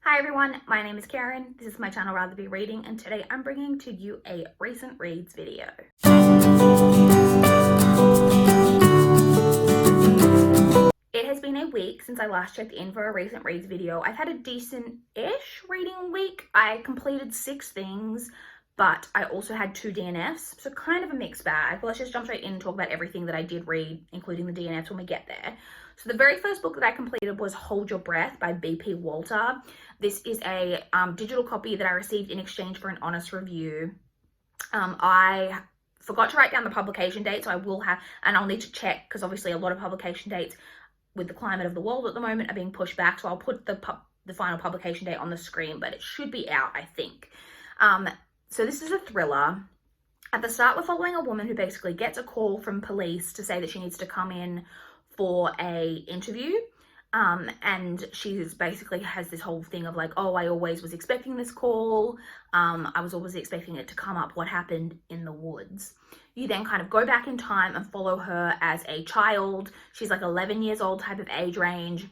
Hi everyone, my name is Karen, this is my channel Rather Be Reading, and today I'm bringing to you a recent reads video. It has been a week since I last checked in for a recent reads video. I've had a decent-ish reading week. I completed 6 things, but I also had 2 DNFs, so kind of a mixed bag. Let's just jump straight in and talk about everything that I did read, including the DNFs when we get there. So the very first book that I completed was Hold Your Breath by B.P. Walter. This is a digital copy that I received in exchange for an honest review. I forgot to write down the publication date, so I will have, and I'll need to check because obviously a lot of publication dates with the climate of the world at the moment are being pushed back, so I'll put the final publication date on the screen, but it should be out, I think. So this is a thriller. At the start, we're following a woman who basically gets a call from police to say that she needs to come in for a interview. And she's basically has this whole thing of like, oh, I always was expecting this call. I was always expecting it to come up. What happened in the woods? You then kind of go back in time and follow her as a child. She's like 11 years old type of age range,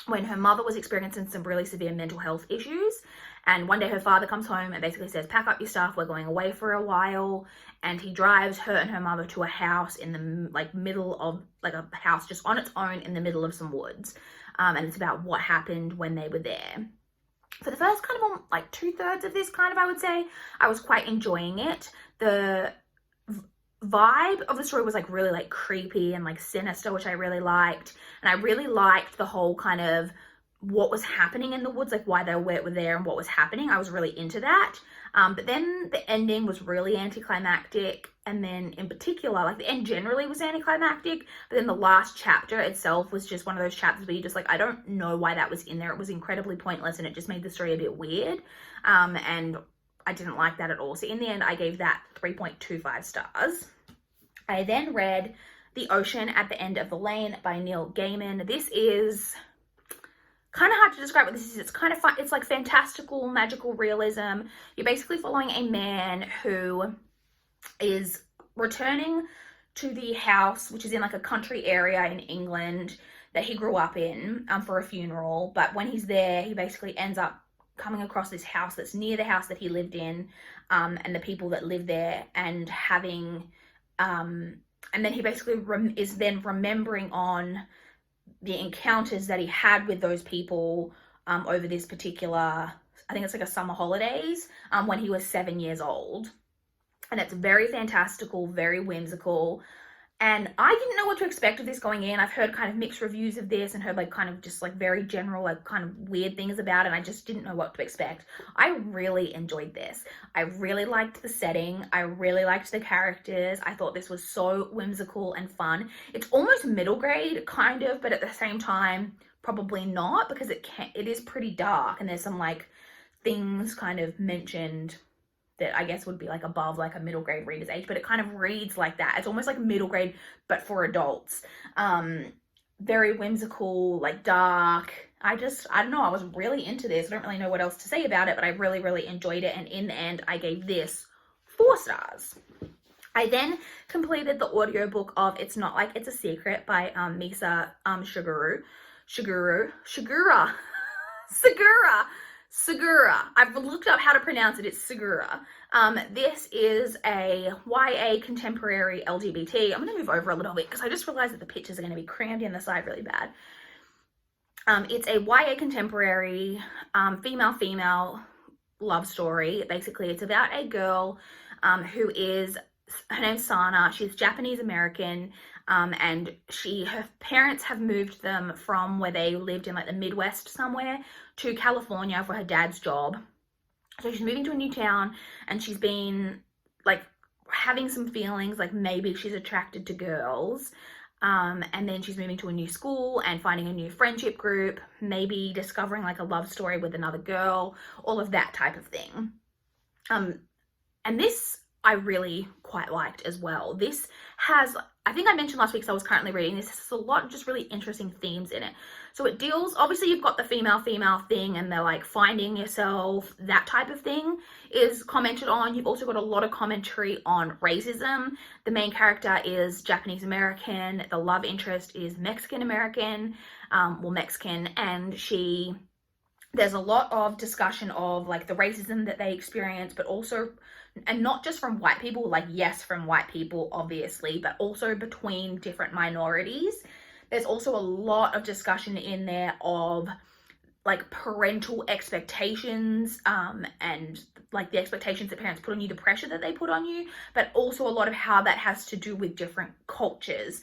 when her mother was experiencing some really severe mental health issues. And one day her father comes home and basically says, pack up your stuff, we're going away for a while. And he drives her and her mother to a house in the middle of a house just on its own in the middle of some woods. And it's about what happened when they were there. For the first kind of 2/3 of this I would say, I was quite enjoying it. The vibe of the story was really creepy and sinister, which I really liked. And I really liked the whole kind of what was happening in the woods, why they were there and what was happening. I was really into that. But then the ending was really anticlimactic. And then in particular, the end generally was anticlimactic, but then the last chapter itself was just one of those chapters where you just I don't know why that was in there. It was incredibly pointless and it just made the story a bit weird. And I didn't like that at all. So in the end, I gave that 3.25 stars. I then read The Ocean at the End of the Lane by Neil Gaiman. This is kind of hard to describe what this is. It's kind of fun. It's fantastical, magical realism. You're basically following a man who is returning to the house, which is in a country area in England that he grew up in, for a funeral. But when he's there, he basically ends up coming across this house that's near the house that he lived in, and the people that live there, and having, and then he basically is then remembering on the encounters that he had with those people over this particular, I think it's a summer holidays, when he was 7 years old. And it's very fantastical, very whimsical. And I didn't know what to expect of this going in. I've heard kind of mixed reviews of this and heard very general, kind of weird things about it. And I just didn't know what to expect. I really enjoyed this. I really liked the setting. I really liked the characters. I thought this was so whimsical and fun. It's almost middle grade, kind of, but at the same time, probably not, because it is pretty dark. And there's some things kind of mentioned that I guess would be above a middle grade reader's age, but it kind of reads like that. It's almost middle grade, but for adults. Very whimsical, dark. I don't know, I was really into this. I don't really know what else to say about it, but I really, really enjoyed it. And in the end, I gave this 4 stars. I then completed the audiobook of It's Not Like It's a Secret by Misa Segura. I've looked up how to pronounce it. It's Segura. This is a YA contemporary LGBT. I'm going to move over a little bit because I just realized that the pictures are going to be crammed in the side really bad. It's a YA contemporary female love story. Basically, it's about a girl who is, her name's Sana. She's Japanese American. And her parents have moved them from where they lived in the Midwest somewhere to California for her dad's job. So she's moving to a new town, and she's been having some feelings maybe she's attracted to girls. And then she's moving to a new school and finding a new friendship group, maybe discovering a love story with another girl, all of that type of thing. And this I really quite liked as well. This has, I think I mentioned last week, so I was currently reading this. There's a lot of just really interesting themes in it. So it deals, obviously you've got the female thing, and they're finding yourself, that type of thing is commented on. You've also got a lot of commentary on racism. The main character is Japanese American. The love interest is Mexican American, Mexican, and she there's a lot of discussion of like the racism that they experience, but also, and not just from white people, like yes, from white people, obviously, but also between different minorities. There's also a lot of discussion in there of like parental expectations, and like the expectations that parents put on you, the pressure that they put on you, but also a lot of how that has to do with different cultures,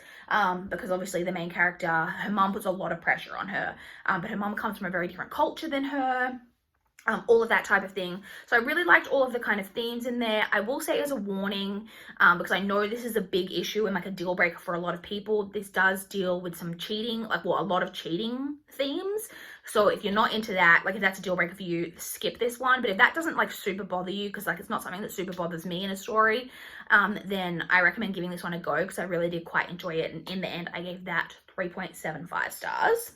because obviously the main character, her mum puts a lot of pressure on her, but her mum comes from a very different culture than her, all of that type of thing. So I really liked all of the kind of themes in there. I will say as a warning, because I know this is a big issue and like a deal breaker for a lot of people, this does deal with some cheating, like, well, a lot of cheating themes. So if you're not into that, like if that's a deal breaker for you, skip this one. But if that doesn't like super bother you, because like it's not something that super bothers me in a story, then I recommend giving this one a go, because I really did quite enjoy it. And in the end, I gave that 3.75 stars.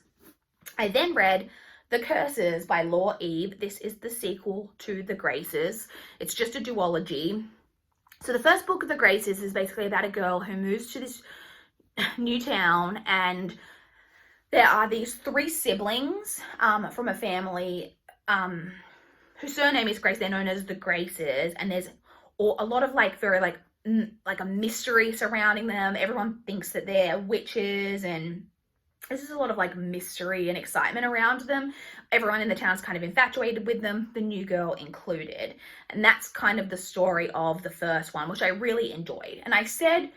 I then read The Curses by Law Eve. This is the sequel to The Graces. It's just a duology. So the first book of The Graces is basically about a girl who moves to this new town, and there are these 3 siblings from a family whose surname is Grace. They're known as the Graces, and there's a lot of like very like a mystery surrounding them. Everyone thinks that they're witches, and there's just a lot of like mystery and excitement around them. Everyone in the town's kind of infatuated with them, the new girl included. And that's kind of the story of the first one, which I really enjoyed. And I said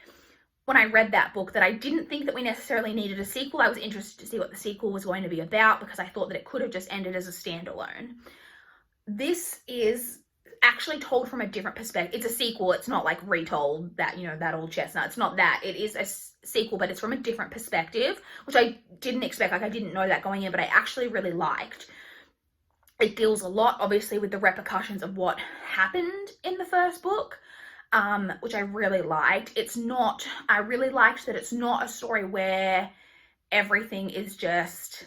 when I read that book that I didn't think that we necessarily needed a sequel. I was interested to see what the sequel was going to be about, because I thought that it could have just ended as a standalone. This is actually told from a different perspective. It's a sequel. It's not like retold that, you know, that old chestnut. It's not that. It is a sequel, but it's from a different perspective, which I didn't expect. Like I didn't know that going in, but I actually really liked. It deals a lot, obviously, with the repercussions of what happened in the first book, which I really liked. I really liked that it's not a story where everything is just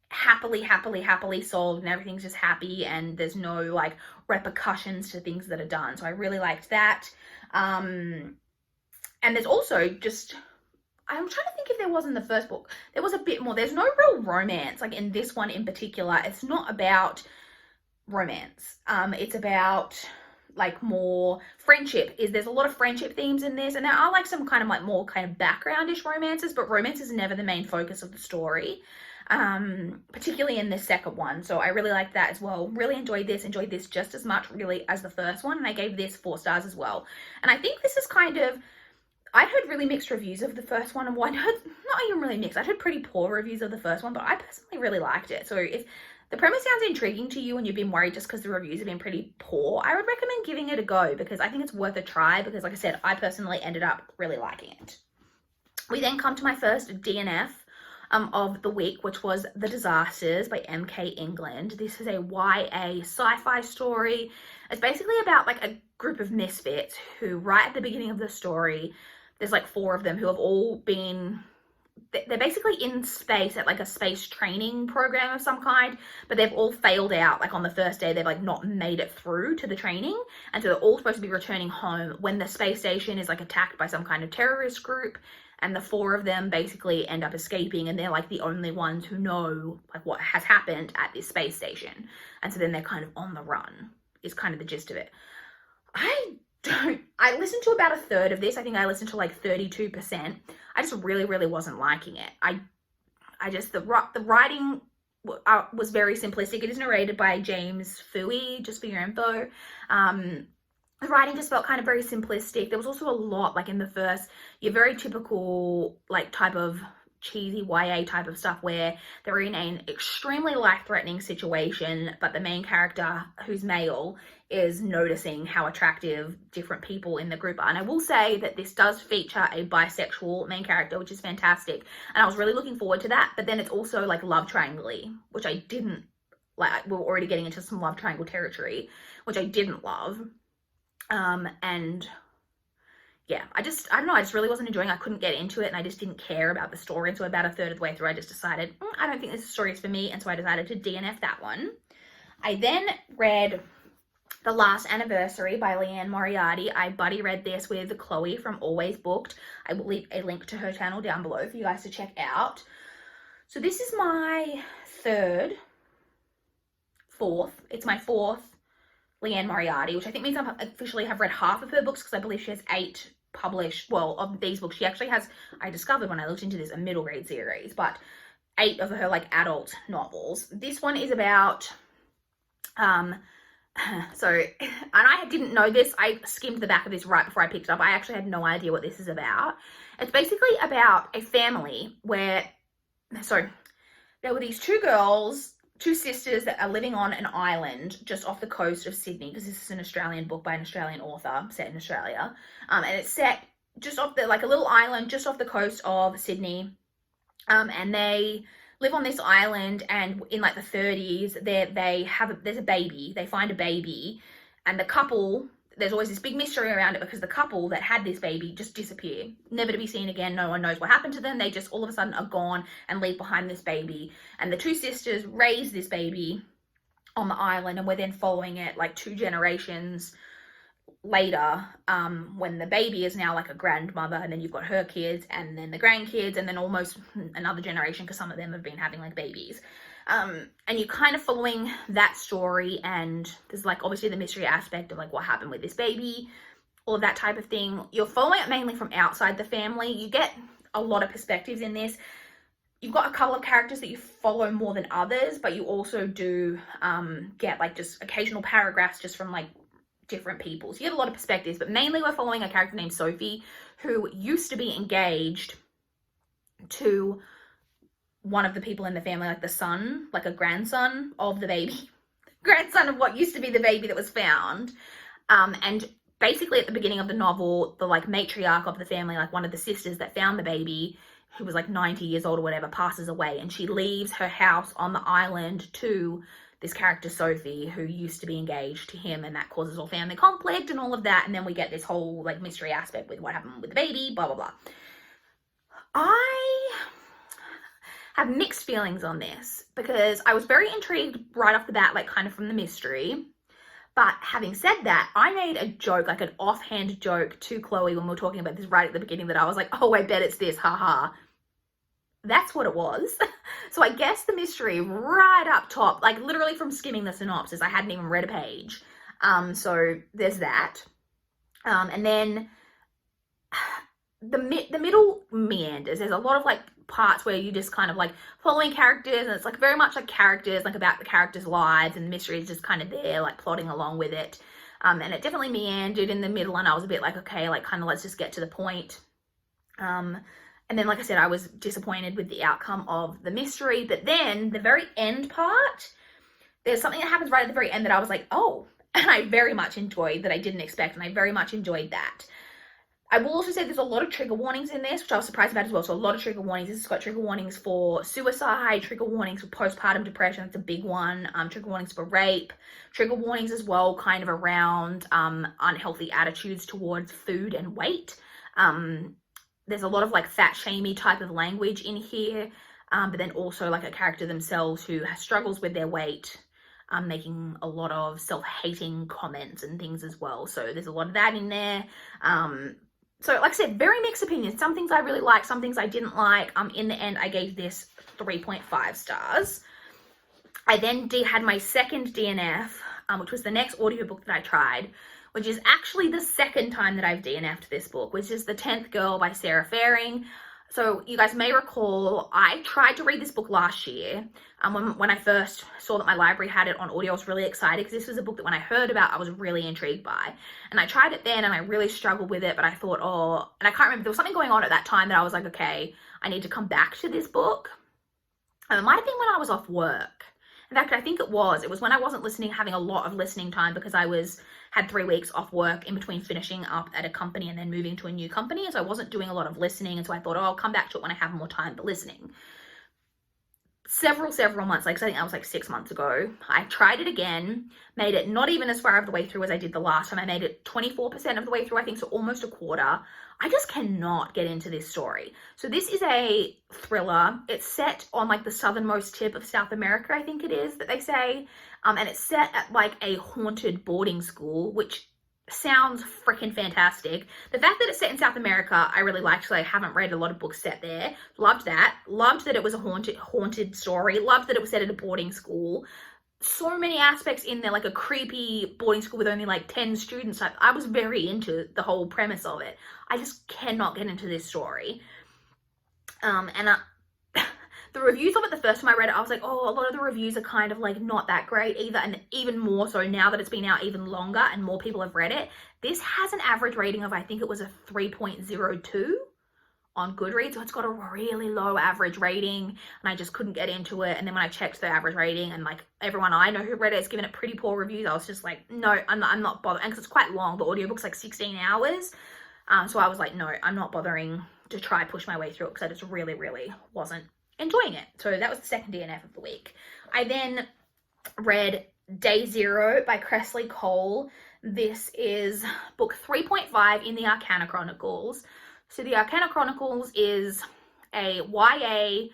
happily solved and everything's just happy and there's no like repercussions to things that are done. So I really liked that. And there's also just, I'm trying to think if there was in the first book, there was a bit more. There's no real romance, like in this one in particular. It's not about romance. It's about like more friendship. There's a lot of friendship themes in this, and there are like some kind of like more kind of backgroundish romances, but romance is never the main focus of the story, particularly in this second one. So I really liked that as well. Really enjoyed this just as much really as the first one, and I gave this 4 stars as well. And I think this is kind of, I'd heard really mixed reviews of the first one, and not even really mixed. I'd heard pretty poor reviews of the first one, but I personally really liked it. So if the premise sounds intriguing to you and you've been worried just because the reviews have been pretty poor, I would recommend giving it a go, because I think it's worth a try, because like I said, I personally ended up really liking it. We then come to my first DNF of the week, which was The Disasters by M.K. England. This is a YA sci-fi story. It's basically about like a group of misfits who, right at the beginning of the story, there's like 4 of them who have all been, they're basically in space at like a space training program of some kind, but they've all failed out. Like on the first day, they've like not made it through to the training. And so they're all supposed to be returning home when the space station is like attacked by some kind of terrorist group. And the 4 of them basically end up escaping, and they're like the only ones who know like what has happened at this space station. And so then they're kind of on the run, is kind of the gist of it. I listened to about a third of this. I think I listened to like 32%. I just really wasn't liking it. I just, the writing was very simplistic. It is narrated by James Fooey, just for your info. The writing just felt kind of very simplistic. There was also a lot, like in the first, your very typical like type of cheesy YA type of stuff where they're in an extremely life-threatening situation, but the main character, who's male, is noticing how attractive different people in the group are. And I will say that this does feature a bisexual main character, which is fantastic, and I was really looking forward to that. But then it's also like love triangle-y, which I didn't like. We were already getting into some love triangle territory, which I didn't love. And yeah, I don't know, I just really wasn't enjoying it. I couldn't get into it, and I just didn't care about the story. And so about a third of the way through, I just decided, I don't think this story is for me. And so I decided to DNF that one. I then read The Last Anniversary by Leanne Moriarty. I buddy read this with Chloe from Always Booked. I will leave a link to her channel down below for you guys to check out. So this is my third fourth. It's my fourth Leanne Moriarty, which I think means I officially have read half of her books, because I believe she has 8 published, well, of these books. She actually has, I discovered when I looked into this, a middle grade series, but 8 of her like adult novels. This one is about, so, and I didn't know this, I skimmed the back of this right before I picked it up. I actually had no idea what this is about. It's basically about a family where, so there were these 2 girls, 2 sisters that are living on an island just off the coast of Sydney, because this is an Australian book by an Australian author set in Australia. And it's set just off the, like a little island just off the coast of Sydney. And they live on this island, and in like the 30s, there's a baby. They find a baby, and the couple, there's always this big mystery around it, because the couple that had this baby just disappear, never to be seen again. No one knows what happened to them. They just all of a sudden are gone and leave behind this baby. And the 2 sisters raise this baby on the island, and we're then following it like 2 generations later, when the baby is now like a grandmother, and then you've got her kids, and then the grandkids, and then almost another generation, because some of them have been having like babies. And you're kind of following that story, and there's like obviously the mystery aspect of like what happened with this baby, all of that type of thing. You're following it mainly from outside the family. You get a lot of perspectives in this. You've got a couple of characters that you follow more than others, but you also do get like just occasional paragraphs just from like different people. So you get a lot of perspectives, but mainly we're following a character named Sophie, who used to be engaged to one of the people in the family, like the son, like a grandson of the baby, grandson of what used to be the baby that was found. And basically at the beginning of the novel, the like matriarch of the family, like one of the sisters that found the baby, who was like 90 years old or whatever, passes away, and she leaves her house on the island to this character Sophie, who used to be engaged to him, and that causes all family conflict and all of that. And then we get this whole like mystery aspect with what happened with the baby, blah blah blah. I have mixed feelings on this, because I was very intrigued right off the bat, like kind of from the mystery. But having said that, I made a joke, like an offhand joke to Chloe when we were talking about this right at the beginning, that I was like, oh, I bet it's this, haha. That's what it was. So I guess the mystery right up top, like literally from skimming the synopsis, I hadn't even read a page. So there's that. And then the middle meanders. There's a lot of like parts where you just kind of like following characters, and it's like very much like characters, like about the characters' lives, and the mystery is just kind of there, like plotting along with it. And it definitely meandered in the middle, and I was a bit like, okay, like kind of let's just get to the point. And then, like I said, I was disappointed with the outcome of the mystery. But then the very end part, there's something that happens right at the very end that I was like, oh, and I very much enjoyed, that I didn't expect, and I very much enjoyed that. I will also say there's a lot of trigger warnings in this, which I was surprised about as well. So a lot of trigger warnings. This has got trigger warnings for suicide, trigger warnings for postpartum depression. That's a big one. Trigger warnings for rape, trigger warnings as well, kind of around unhealthy attitudes towards food and weight. There's a lot of like fat shamey type of language in here, but then also like a character themselves who struggles with their weight, making a lot of self-hating comments and things as well. So there's a lot of that in there. So like I said, very mixed opinions. Some things I really liked, some things I didn't like. In the end, I gave this 3.5 stars. I then had my second DNF, which was the next audiobook that I tried, which is actually the second time that I've DNF'd this book, which is The 10th Girl by Sarah Faring. So you guys may recall, I tried to read this book last year. When I first saw that my library had it on audio, I was really excited, because this was a book that when I heard about, I was really intrigued by. And I tried it then, and I really struggled with it, but I thought, oh, and I can't remember, there was something going on at that time that I was like, okay, I need to come back to this book. It might have been when I was off work. In fact, I think it was when I wasn't listening, having a lot of listening time, because I had 3 weeks off work in between finishing up at a company and then moving to a new company. And so I wasn't doing a lot of listening. And so I thought, oh, I'll come back to it when I have more time for listening. Several months, like I think that was like 6 months ago, I tried it again, made it not even as far of the way through as I did the last time. I made it 24% of the way through, I think, so almost a quarter. I just cannot get into this story. So this is a thriller. It's set on like the southernmost tip of South America, I think it is that they say. And it's set at like a haunted boarding school, which sounds freaking fantastic. The fact that it's set in South America, I really liked, because I haven't read a lot of books set there. Loved that. Loved that it was a haunted story. Loved that it was set at a boarding school. so many aspects in there, like a creepy boarding school with only like 10 students. I was very into the whole premise of it. I just cannot get into this story. The reviews of it, the first time I read it, I was like, oh, a lot of the reviews are kind of like not that great either. And even more so now that it's been out even longer and more people have read it. This has an average rating of, I think it was a 3.02 on Goodreads. So it's got a really low average rating, and I just couldn't get into it. And then when I checked the average rating, and like everyone I know who read it has given it pretty poor reviews, I was just like, no, I'm not bothering. And because it's quite long, the audiobook's like 16 hours. So I was like, no, I'm not bothering to try push my way through it because I just really, really wasn't enjoying it. So that was the second DNF of the week. I then read Day Zero by Cressley Cole. This is book 3.5 in the Arcana Chronicles. So the Arcana Chronicles is a YA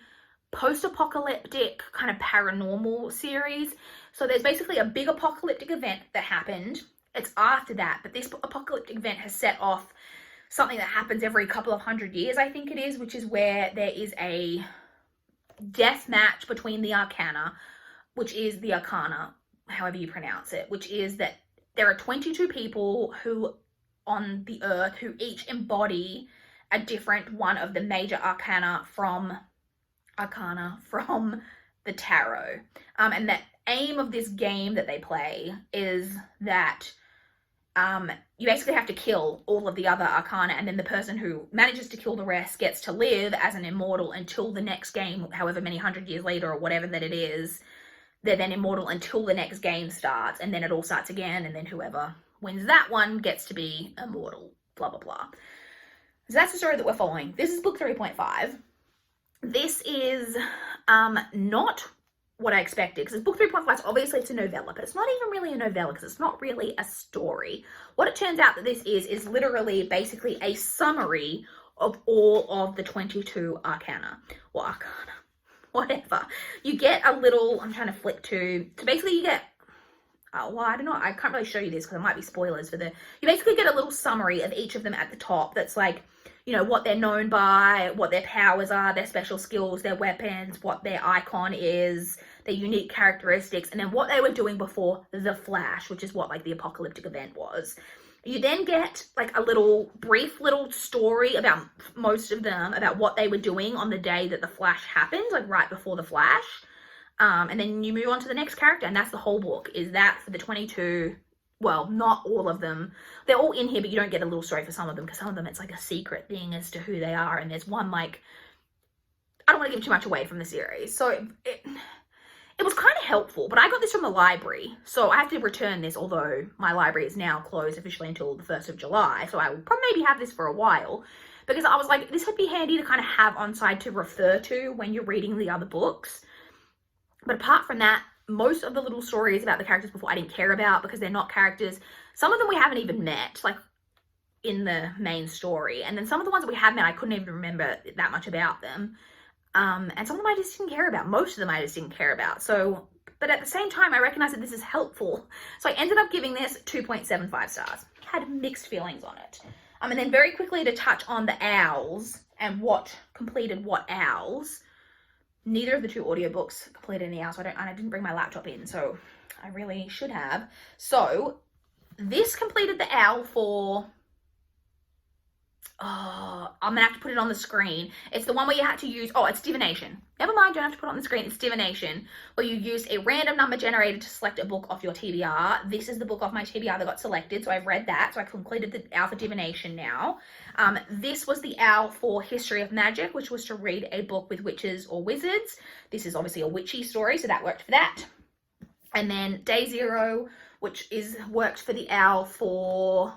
post-apocalyptic kind of paranormal series. So there's basically a big apocalyptic event that happened. It's after that, but this apocalyptic event has set off something that happens every couple of 100 years, I think it is, which is where there is a death match between the Arcana, which is the Arcana, however you pronounce it, which is that there are 22 people who on the earth who each embody a different one of the major arcana from the tarot. And the aim of this game that they play is that you basically have to kill all of the other arcana, and then the person who manages to kill the rest gets to live as an immortal until the next game, however many 100 years later or whatever that it is. They're then immortal until the next game starts, and then it all starts again, and then whoever wins that one gets to be immortal, blah, blah, blah. So that's the story that we're following. This is book 3.5. This is not what I expected, because book 3.5 is obviously it's a novella, but it's not even really a novella because it's not really a story. What it turns out that this is literally basically a summary of all of the 22 arcana, or arcana, whatever. You get a little, I'm trying to flip to, so basically you get, well, I don't know, I can't really show you this because it might be spoilers for you basically get a little summary of each of them at the top that's like, you know, what they're known by, what their powers are, their special skills, their weapons, what their icon is, their unique characteristics, and then what they were doing before the Flash, which is what like the apocalyptic event was. You then get like a brief little story about most of them, about what they were doing on the day that the Flash happened, like right before the Flash. And then you move on to the next character, and that's the whole book, is that for the 22, well, not all of them. They're all in here, but you don't get a little story for some of them, because some of them it's like a secret thing as to who they are, and there's one like, I don't want to give too much away from the series. So it was kind of helpful, but I got this from the library, so I have to return this, although my library is now closed officially until the 1st of July, so I will probably maybe have this for a while, because I was like, this would be handy to kind of have on side to refer to when you're reading the other books. But apart from that, most of the little stories about the characters before I didn't care about, because they're not characters. Some of them we haven't even met, like in the main story. And then some of the ones that we have met, I couldn't even remember that much about them. And some of them I just didn't care about. Most of them I just didn't care about. So, but at the same time, I recognize that this is helpful. So I ended up giving this 2.75 stars. Had mixed feelings on it. And then very quickly to touch on the owls and what completed what owls. Neither of the two audiobooks completed any owls, so I didn't bring my laptop in, so I really should have. So this completed the owl for, I'm gonna have to put it on the screen. It's the one where you had to use, it's divination. Never mind, don't have to put it on the screen. It's divination, where you use a random number generator to select a book off your TBR. This is the book off my TBR that got selected, so I've read that. So I completed the owl for divination now. This was the owl for history of magic, which was to read a book with witches or wizards. This is obviously a witchy story, so that worked for that. And then Day Zero, which worked for the owl for,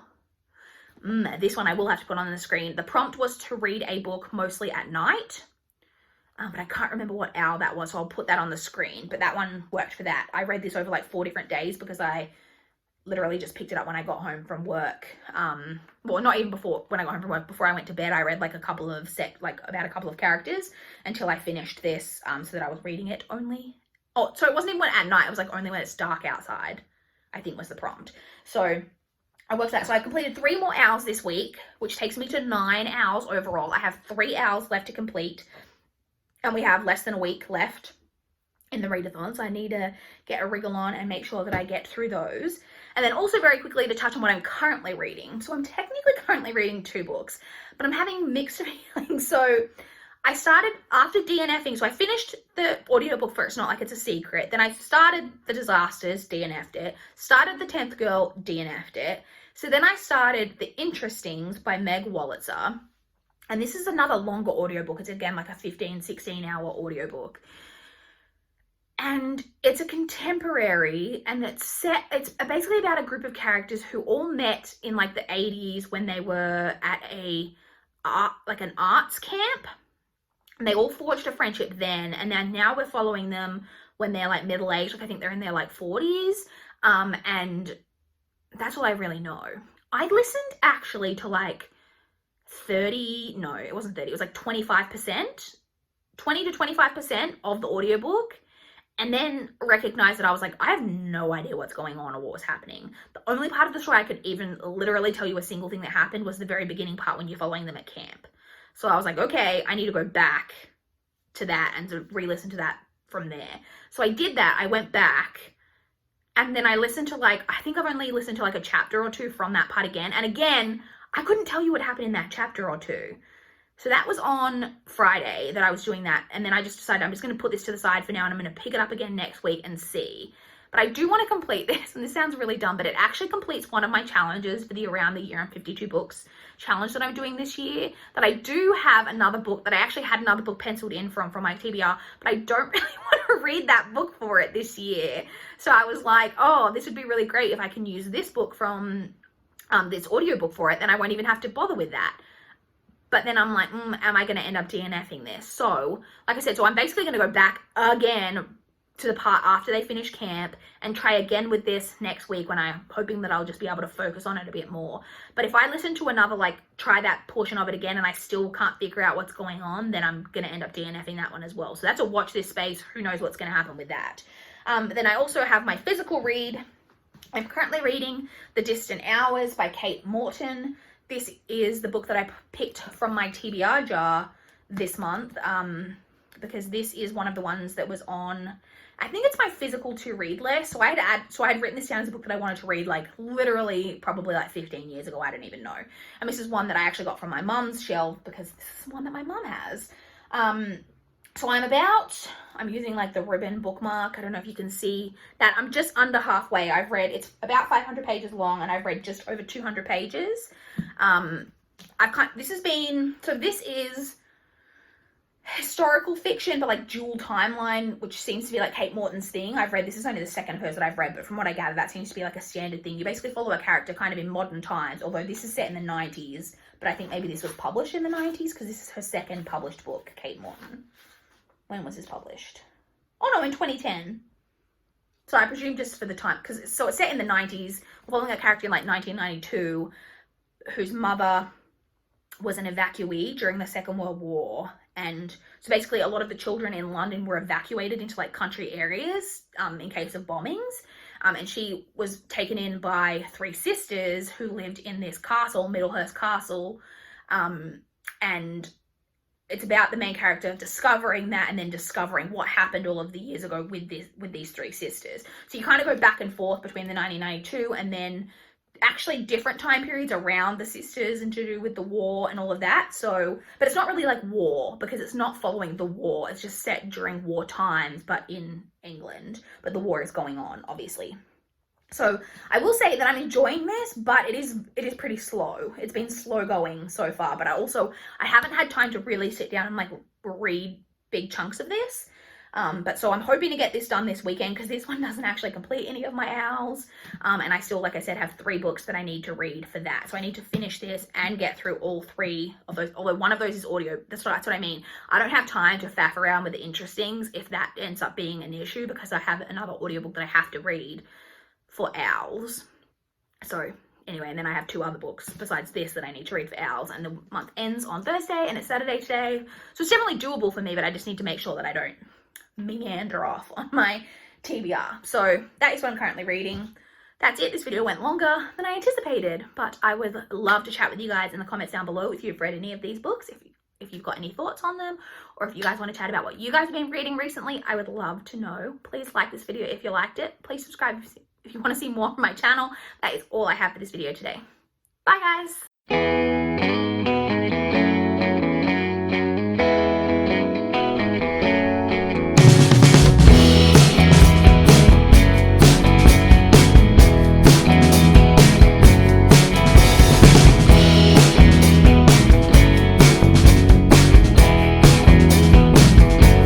this one I will have to put on the screen. The prompt was to read a book mostly at night. But I can't remember what hour that was, so I'll put that on the screen. But that one worked for that. I read this over like 4 different days because I literally just picked it up when I got home from work. Well, not even when I got home from work. Before I went to bed, I read like about a couple of characters until I finished this, so that I was reading it only. Oh, so it wasn't even at night. It was like only when it's dark outside, I think was the prompt. So I worked that. So I completed 3 more owls this week, which takes me to 9 owls overall. I have 3 owls left to complete. And we have less than a week left in the readathon, so I need to get a wriggle on and make sure that I get through those. And then also very quickly to touch on what I'm currently reading. So I'm technically currently reading 2 books, but I'm having mixed feelings. So I started after DNFing, so I finished the audiobook first, not like it's a secret. Then I started The Disasters, DNF'd it. Started The 10th Girl, DNF'd it. So then I started The Interestings by Meg Wolitzer. And this is another longer audiobook. It's again like a 15, 16-hour audiobook. And it's a contemporary, and it's basically about a group of characters who all met in like the 80s when they were at an arts camp. And they all forged a friendship then, and then now we're following them when they're like middle-aged. Like I think they're in their like 40s. And that's all I really know. I listened actually to like 30, no, it wasn't 30, it was like 25%, 20 to 25% of the audiobook. And then recognized that I was like, I have no idea what's going on or what was happening. The only part of the story I could even literally tell you a single thing that happened was the very beginning part when you're following them at camp. So I was like, okay, I need to go back to that and to re-listen to that from there. So I did that. I went back and then I listened to like, I think I've only listened to like a chapter or 2 from that part again. And again, I couldn't tell you what happened in that chapter or 2. So that was on Friday that I was doing that. And then I just decided I'm just going to put this to the side for now and I'm going to pick it up again next week and see. But I do want to complete this, and this sounds really dumb, but it actually completes one of my challenges for the Around the Year and 52 Books challenge that I'm doing this year. That I do have another book that I actually had another book penciled in from my TBR, but I don't really want to read that book for it this year. So I was like, oh, this would be really great if I can use this book from this audiobook for it, then I won't even have to bother with that. But then I'm like, am I going to end up DNFing this? So, like I said, so I'm basically going to go back again to the part after they finish camp and try again with this next week when I'm hoping that I'll just be able to focus on it a bit more. But if I listen to another, like, try that portion of it again and I still can't figure out what's going on, then I'm going to end up DNFing that one as well. So that's a watch this space. Who knows what's going to happen with that. But then I also have my physical read. I'm currently reading The Distant Hours by Kate Morton. This is the book that I picked from my TBR jar this month because this is one of the ones that was on, I think it's my physical to read list. So I had written this down as a book that I wanted to read like literally probably like 15 years ago. I don't even know. And this is one that I actually got from my mum's shelf because this is one that my mum has. So I'm using like the ribbon bookmark. I don't know if you can see that. I'm just under halfway. It's about 500 pages long and I've read just over 200 pages. This is historical fiction, but like dual timeline, which seems to be like Kate Morton's thing. This is only the second of hers that I've read, but from what I gather, that seems to be like a standard thing. You basically follow a character kind of in modern times, although this is set in the 90s, but I think maybe this was published in the 90s because this is her second published book, Kate Morton. When was this published? Oh no, in 2010. So I presume just for the time, so it's set in the 90s, following a character in like 1992, whose mother was an evacuee during the Second World War. And so basically a lot of the children in London were evacuated into like country areas in case of bombings. And she was taken in by 3 sisters who lived in this castle, Middlehurst Castle. And it's about the main character discovering that and then discovering what happened all of the years ago with these 3 sisters. So you kind of go back and forth between the 1992 and then actually different time periods around the sisters and to do with the war and all of that. So, but it's not really like war because it's not following the war. It's just set during war times, but in England. But the war is going on, obviously. So I will say that I'm enjoying this, but it is pretty slow. It's been slow going so far, but I haven't had time to really sit down and like read big chunks of this. But so I'm hoping to get this done this weekend because this one doesn't actually complete any of my owls. And I still, like I said, have 3 books that I need to read for that. So I need to finish this and get through all 3 of those, although one of those is audio. That's what I mean. I don't have time to faff around with the interestings if that ends up being an issue because I have another audiobook that I have to read for owls. So anyway, and then I have 2 other books besides this that I need to read for owls, and the month ends on Thursday and it's Saturday today. So it's definitely doable for me, but I just need to make sure that I don't meander off on my TBR. So that is what I'm currently reading. That's it. This video went longer than I anticipated, but I would love to chat with you guys in the comments down below if you've read any of these books. if you've got any thoughts on them, or if you guys want to chat about what you guys have been reading recently. I would love to know. Please like this video if you liked it. Please subscribe if you want to see more on my channel. That is all I have for this video today. Bye guys!